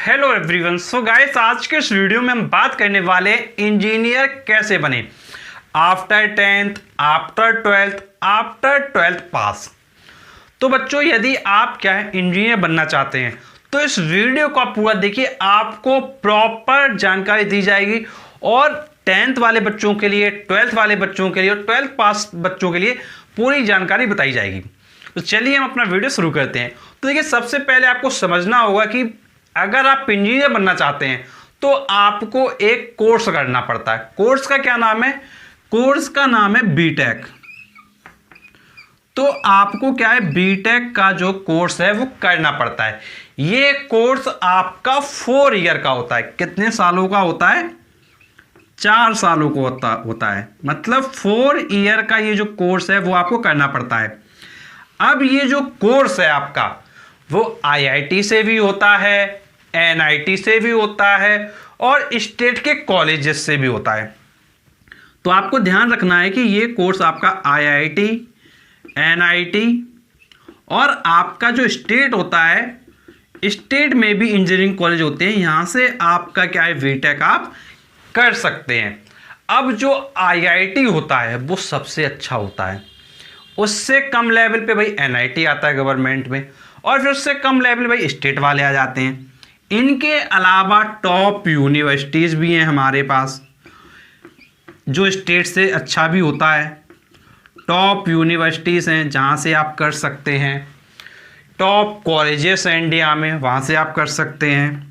Hello everyone. So guys, आज के इस वीडियो में हम बात करने वाले हैं इंजीनियर कैसे बने आफ्टर 10th, आफ्टर 12th पास। तो बच्चों, यदि आप क्या है इंजीनियर बनना चाहते हैं तो इस वीडियो को आप पूरा देखिए, आपको प्रॉपर जानकारी दी जाएगी और 10th वाले बच्चों के लिए, 12th वाले बच्चों के लिए और 12th पास बच्चों के लिए पूरी जानकारी बताई जाएगी। तो चलिए हम अपना वीडियो शुरू करते हैं। तो देखिए, सबसे पहले आपको समझना होगा कि अगर आप इंजीनियर बनना चाहते हैं तो आपको एक कोर्स करना पड़ता है। कोर्स का क्या नाम है? कोर्स का नाम है बीटेक। तो आपको क्या है, बीटेक का जो कोर्स है वो करना पड़ता है। ये कोर्स आपका 4 ईयर का होता है। कितने सालों का होता है? 4 सालों को होता है। मतलब 4 ईयर का ये जो कोर्स है वो आपको करना पड़ता है। अब ये जो कोर्स है आपका वो आईआईटी से भी होता है, एनआईटी से भी होता है और स्टेट के कॉलेजेस से भी होता है। तो आपको ध्यान रखना है कि ये कोर्स आपका आईआईटी, एनआईटी और आपका जो स्टेट होता है, स्टेट में भी इंजीनियरिंग कॉलेज होते हैं, यहां से आपका क्या है बीटेक आप कर सकते हैं। अब जो आईआईटी होता है वो सबसे अच्छा होता है। उससे कम लेवल पे भाई एनआईटी आता है गवर्नमेंट में, और फिर उससे कम लेवल भाई स्टेट वाले आ जाते हैं। इनके अलावा टॉप यूनिवर्सिटीज़ भी हैं हमारे पास, जो स्टेट से अच्छा भी होता है। टॉप यूनिवर्सिटीज़ हैं जहाँ से आप कर सकते हैं। टॉप कॉलेजेस हैं इंडिया में, वहाँ से आप कर सकते हैं।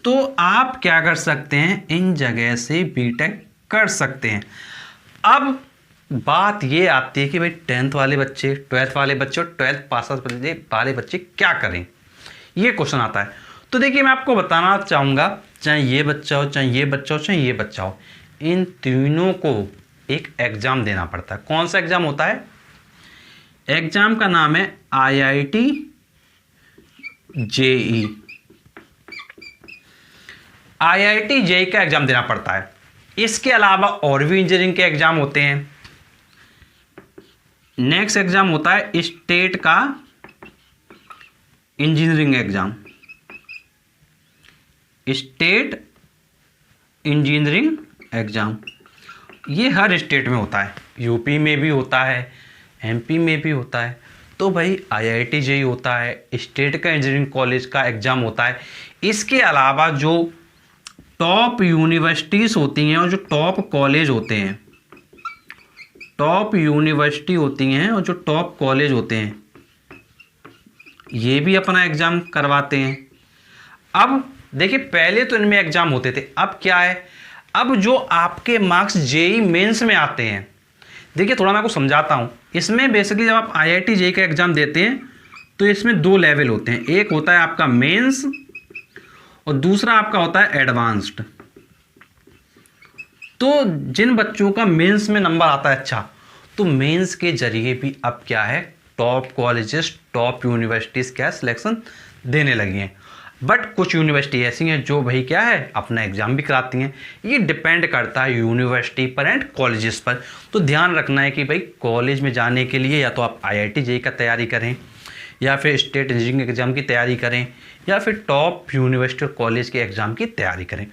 तो आप क्या कर सकते हैं, इन जगह से बीटेक कर सकते हैं। अब बात ये आती है कि भाई 10th वाले बच्चे, 12th वाले बच्चे और 12th पास वाले बच्चे क्या करें, ये क्वेश्चन आता है। तो देखिए, मैं आपको बताना चाहूँगा, चाहे ये बच्चा हो, चाहे ये बच्चा हो, चाहे ये बच्चा हो, इन तीनों को एक एग्ज़ाम देना पड़ता है। कौन सा एग्ज़ाम होता है? एग्ज़ाम का नाम है आईआईटी जेई। आईआईटी जेई का एग्ज़ाम देना पड़ता है। इसके अलावा और भी इंजीनियरिंग के एग्ज़ाम होते हैं। नेक्स्ट एग्जाम होता है स्टेट का engineering exam. State engineering exam ये हर स्टेट में होता है। यूपी में भी होता है, एमपी में भी होता है। तो भाई आईआईटी जेई होता है, स्टेट का इंजीनियरिंग कॉलेज का एग्जाम होता है। इसके अलावा जो टॉप यूनिवर्सिटीज़ होती हैं और जो टॉप कॉलेज होते हैं, टॉप यूनिवर्सिटी होती हैं और जो टॉप कॉलेज होते हैं, ये भी अपना एग्ज़ाम करवाते हैं। अब देखिए, पहले तो इनमें एग्ज़ाम होते थे, अब क्या है, अब जो आपके मार्क्स जेई मेंस में आते हैं, देखिए थोड़ा मैं आपको समझाता हूँ। इसमें बेसिकली जब आप आईआईटी जेई का एग्ज़ाम देते हैं तो इसमें 2 लेवल होते हैं। एक होता है आपका मेंस और दूसरा आपका होता है एडवांस्ड। तो जिन बच्चों का मेंस में नंबर आता है अच्छा, तो मेंस के जरिए भी अब क्या है, टॉप कॉलेजेस, टॉप यूनिवर्सिटीज़ क्या सिलेक्शन देने लगी हैं। बट कुछ यूनिवर्सिटी ऐसी हैं जो भाई क्या है अपना एग्ज़ाम भी कराती हैं। ये डिपेंड करता है यूनिवर्सिटी पर एंड कॉलेजेस पर। तो ध्यान रखना है कि भाई कॉलेज में जाने के लिए या तो आप आईआईटी जेई का तैयारी करें, या फिर स्टेट इंजीनियरिंग एग्ज़ाम की तैयारी करें, या फिर टॉप यूनिवर्सिटी और कॉलेज के एग्ज़ाम की तैयारी करें।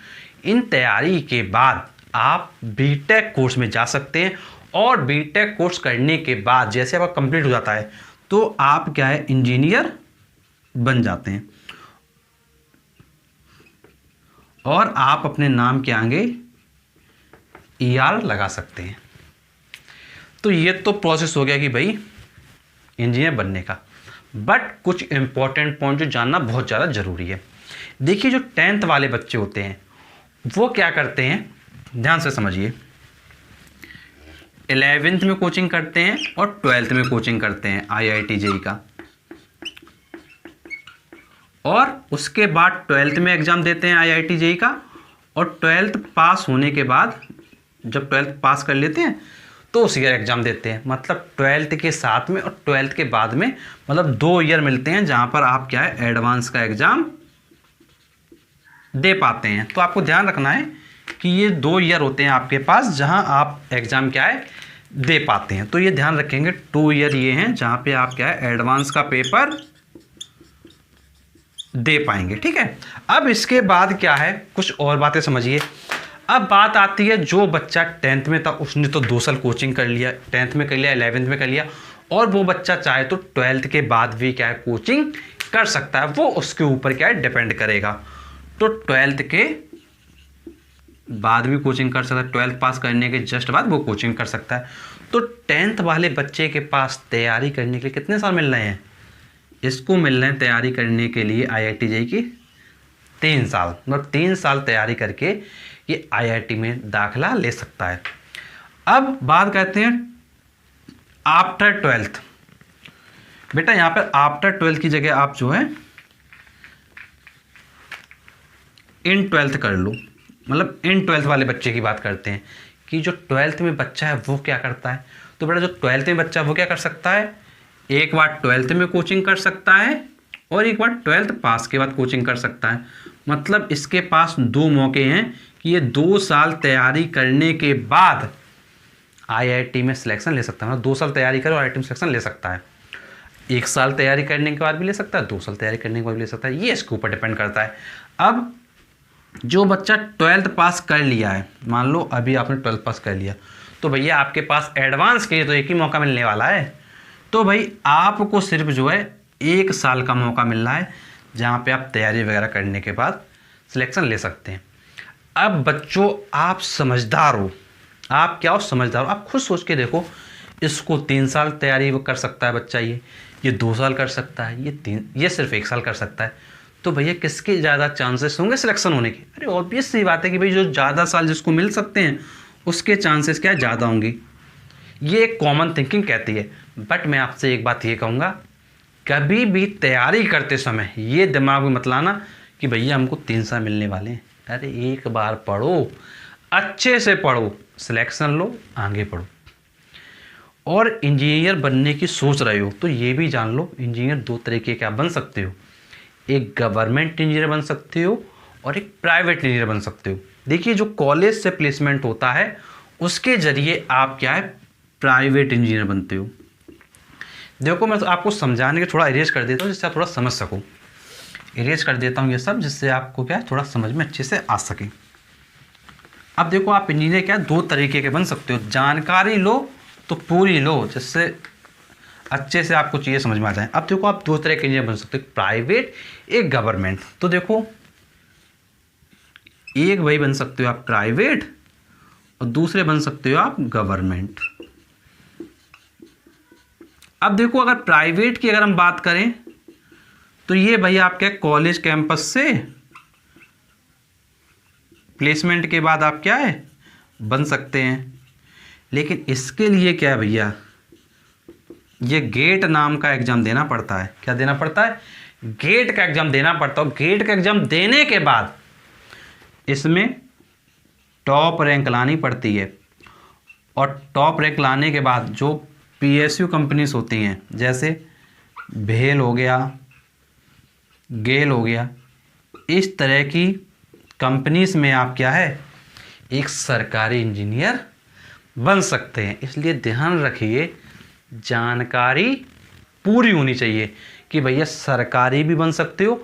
इन तैयारी के बाद आप बीटेक कोर्स में जा सकते हैं, और बीटेक कोर्स करने के बाद जैसे आपका कंप्लीट हो जाता है तो आप क्या है इंजीनियर बन जाते हैं, और आप अपने नाम के आगे ईआर लगा सकते हैं। तो ये तो प्रोसेस हो गया कि भाई इंजीनियर बनने का। बट कुछ इंपॉर्टेंट पॉइंट जो जानना बहुत ज़्यादा ज़रूरी है। देखिए, जो 10th वाले बच्चे होते हैं वो क्या करते हैं, ध्यान से समझिए। 11th में कोचिंग करते हैं और 12th में कोचिंग करते हैं आईआईटी जेई का, और उसके बाद 12th में एग्ज़ाम देते हैं आईआईटी जेई का। और 12th पास होने के बाद, जब 12th पास कर लेते हैं तो उसी ईयर एग्ज़ाम देते हैं। मतलब 12th के साथ में और 12th के बाद में, मतलब 2 ईयर मिलते हैं जहाँ पर आप क्या है एडवांस का एग्ज़ाम दे पाते हैं। तो आपको ध्यान रखना है कि ये 2 ईयर होते हैं आपके पास जहां आप एग्ज़ाम क्या है दे पाते हैं। तो ये ध्यान रखेंगे, 2 ईयर ये हैं जहां पे आप क्या है एडवांस का पेपर दे पाएंगे। ठीक है, अब इसके बाद क्या है, कुछ और बातें समझिए। अब बात आती है जो बच्चा 10th में था उसने तो 2 साल कोचिंग कर लिया, 10th में कर लिया, 11th में कर लिया, और वो बच्चा चाहे तो 12th के बाद भी क्या है कोचिंग कर सकता है, वो उसके ऊपर क्या है डिपेंड करेगा। तो 12th के बाद भी कोचिंग कर सकता है, 12th पास करने के जस्ट बाद वो कोचिंग कर सकता है। तो 10th वाले बच्चे के पास तैयारी करने के लिए कितने साल मिल रहे हैं, इसको मिल रहे हैं तैयारी करने के लिए IIT JEE की 3 साल, मतलब 3 साल तैयारी करके ये IIT में दाखिला ले सकता है। अब बात करते हैं आफ्टर 12th। बेटा यहाँ पर आफ्टर 12th की जगह आप जो है इन 12th कर लो, मतलब इन 12th वाले बच्चे की बात करते हैं कि जो 12th में बच्चा है वो क्या करता है। तो बेटा जो 12th में बच्चा वो क्या कर सकता है, एक बार 12th में कोचिंग कर सकता है और एक बार 12th पास के बाद कोचिंग कर सकता है। मतलब इसके पास 2 मौके हैं कि ये 2 साल तैयारी करने के बाद IIT में सिलेक्शन ले सकता है। मतलब 2 साल तैयारी करे और IIT में सिलेक्शन ले सकता है, 1 साल तैयारी करने के बाद भी ले सकता है, 2 साल तैयारी करने के बाद भी ले सकता है, ये इसके ऊपर डिपेंड करता है। अब जो बच्चा 12th पास कर लिया है, मान लो अभी आपने 12th पास कर लिया, तो भैया आपके पास एडवांस के लिए तो एक ही मौका मिलने वाला है। तो भाई आपको सिर्फ जो है 1 साल का मौका मिल रहा है जहाँ पे आप तैयारी वगैरह करने के बाद सिलेक्शन ले सकते हैं। अब बच्चों आप समझदार हो, आप क्या हो समझदार हो, आप खुद सोच के देखो, इसको 3 साल तैयारी वो कर सकता है बच्चा, ये 2 साल कर सकता है, ये सिर्फ 1 साल कर सकता है। तो भैया किसके ज़्यादा चांसेस होंगे सिलेक्शन होने के। अरे ऑब्वियस सी बात है कि भाई जो ज़्यादा साल जिसको मिल सकते हैं उसके चांसेस क्या ज़्यादा होंगे, ये एक कॉमन थिंकिंग कहती है। बट मैं आपसे एक बात ये कहूँगा, कभी भी तैयारी करते समय ये दिमाग में मत लाना कि भैया हमको 3 साल मिलने वाले हैं। अरे एक बार पढ़ो, अच्छे से पढ़ो, सिलेक्शन लो, आगे पढ़ो। और इंजीनियर बनने की सोच रहे हो तो ये भी जान लो इंजीनियर 2 तरीके का बन सकते हो, एक गवर्नमेंट इंजीनियर बन सकते हो और एक प्राइवेट इंजीनियर बन सकते हो। देखिए जो कॉलेज से प्लेसमेंट होता है उसके जरिए आप क्या है प्राइवेट इंजीनियर बनते हो। देखो मैं आपको समझाने के थोड़ा इरेज कर देता हूँ जिससे आप थोड़ा समझ सको, इरेज कर देता हूँ ये सब जिससे आपको क्या है थोड़ा समझ में अच्छे से आ सके। अब देखो आप इंजीनियर क्या 2 तरीके के बन सकते हो, जानकारी लो तो पूरी लो जिससे अच्छे से आपको चीज़ें समझ में आ जाए। अब देखो आप 2 तरह के इंजीनियर बन सकते हो, प्राइवेट एक गवर्नमेंट। तो देखो एक भाई बन सकते हो आप प्राइवेट और दूसरे बन सकते हो आप गवर्नमेंट। अब देखो अगर प्राइवेट की अगर हम बात करें तो ये भाई आपके कॉलेज कैंपस से प्लेसमेंट के बाद आप क्या है बन सकते हैं। लेकिन इसके लिए क्या है भैया, ये गेट नाम का एग्ज़ाम देना पड़ता है। क्या देना पड़ता है, गेट का एग्ज़ाम देना पड़ता है। गेट का एग्ज़ाम देने के बाद इसमें टॉप रैंक लानी पड़ती है और टॉप रैंक लाने के बाद जो PSU कंपनीज होती हैं जैसे भेल हो गया, गेल हो गया, इस तरह की कंपनीज में आप क्या है एक सरकारी इंजीनियर बन सकते हैं। इसलिए ध्यान रखिए जानकारी पूरी होनी चाहिए कि भैया सरकारी भी बन सकते हो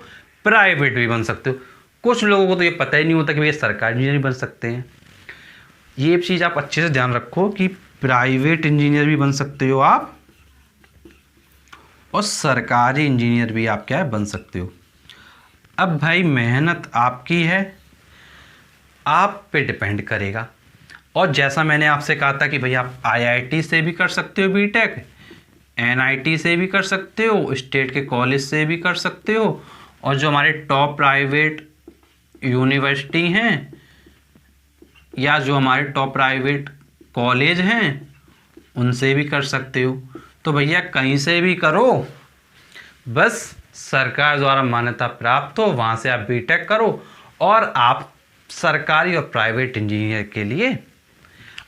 प्राइवेट भी बन सकते हो। कुछ लोगों को तो ये पता ही नहीं होता कि भैया सरकारी इंजीनियर बन सकते हैं। ये चीज़ आप अच्छे से ध्यान रखो कि प्राइवेट इंजीनियर भी बन सकते हो आप और सरकारी इंजीनियर भी आप क्या है बन सकते हो। अब भाई मेहनत आपकी है, आप पे डिपेंड करेगा। और जैसा मैंने आपसे कहा था कि भैया आप IIT से भी कर सकते हो बीटेक, NIT से भी कर सकते हो, स्टेट के कॉलेज से भी कर सकते हो, और जो हमारे टॉप प्राइवेट यूनिवर्सिटी हैं या जो हमारे टॉप प्राइवेट कॉलेज हैं उनसे भी कर सकते हो। तो भैया कहीं से भी करो, बस सरकार द्वारा मान्यता प्राप्त हो वहाँ से आप बीटेक करो और आप सरकारी और प्राइवेट इंजीनियर के लिए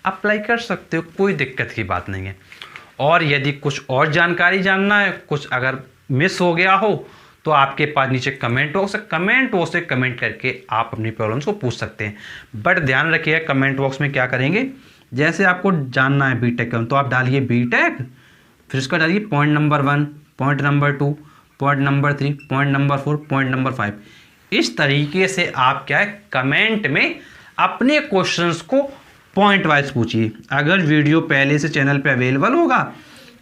अप्लाई कर सकते हो, कोई दिक्कत की बात नहीं है। और यदि कुछ और जानकारी जानना है, कुछ अगर मिस हो गया हो तो आपके पास नीचे कमेंट बॉक्स है, कमेंट बॉक्स से कमेंट करके आप अपनी प्रॉब्लम्स को पूछ सकते हैं। बट ध्यान रखिए कमेंट बॉक्स में क्या करेंगे, जैसे आपको जानना है बीटेक का तो आप डालिए बीटेक, फिर उसका डालिए point number 1, point number 2, point number 3, point number 4, point number 5। इस तरीके से आप क्या है कमेंट में अपने क्वेश्चंस को पॉइंट वाइज पूछिए। अगर वीडियो पहले से चैनल पे अवेलेबल होगा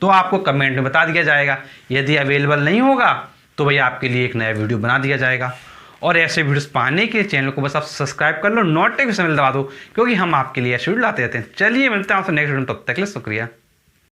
तो आपको कमेंट में बता दिया जाएगा, यदि अवेलेबल नहीं होगा तो भैया आपके लिए एक नया वीडियो बना दिया जाएगा। और ऐसे वीडियोस पाने के चैनल को बस आप सब्सक्राइब कर लो, नोटिफिकेशन दबा दो, क्योंकि हम आपके लिए ऐसे वीडियो लाते रहते हैं। चलिए मिलते हैं आपसे नेक्स्ट वीडियो में, तब तक के लिए शुक्रिया।